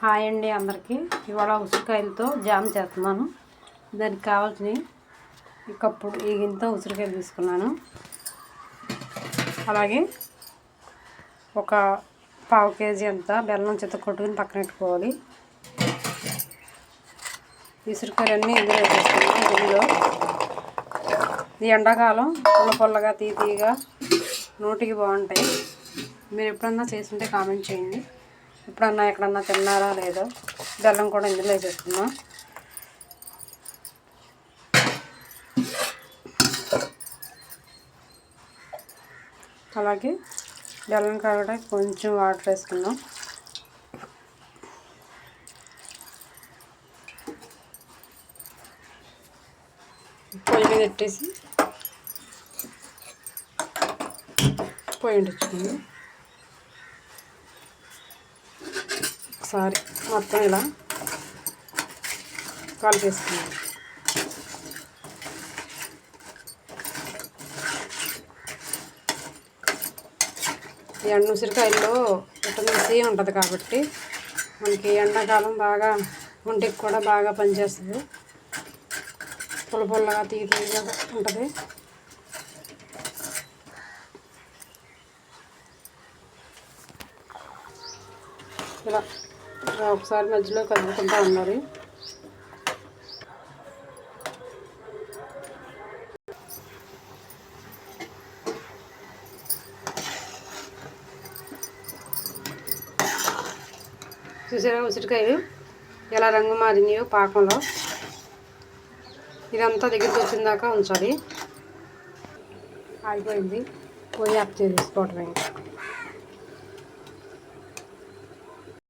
Hi అండి అందరికీ. ఇవాళ ఉసిరికాయలతో జామ్ చేస్తున్నాను. దానికి కావాల్సినవి ఈ కప్పుడు గిన్నెతో ఉసిరికాయలు తీసుకున్నాను. అలాగే ఒక పావు కేజీ అంత బెల్లం చిత్త కొట్టుకుని పక్కన పెట్టుకోవాలి. ఉసిరికాయలన్నీ ఇందులో వేసుకున్నాను. గిన్నెలో ఈ ఎండాకాలం పుల్ల పుల్లగా తీయగా నోటికి బాగుంటాయి. మీరు ఎప్పుడన్నా చేస్తుంటే కామెంట్ చేయండి. ఎప్పుడన్నా ఎక్కడన్నా తిన్నారా లేదో. బెల్లం కూడా ఇందులో వేసేసుకున్నాం. అలాగే బెల్లం కాగడానికి కొంచెం వాటర్ వేసుకున్నాం. పొయ్యి మీద పెట్టేసి పొయ్యి ఉంచుకుంది. ఒకసారి మొత్తం ఇలా కలిపేసుకుందాం. ఈ ఎండు ఉసిరికాయల్లో విటమిన్ సి ఉంటుంది కాబట్టి మనకి ఎండాకాలం బాగా ఒంటికి కూడా బాగా పనిచేస్తుంది. పుల్ల పుల్లగా తీయగా ఉంటుంది. ఇలా ఒకసారి మధ్యలో కలుపుకుంటూ ఉండాలి. చూసారా ఉసిరికాయలు ఎలా రంగు మారినాయో పాకంలో. ఇదంతా దగ్గరికి వచ్చిన దాకా ఉంచాలి. ఆగిపోయింది. పొయ్యి ఆఫ్ చేసుకోవటమే.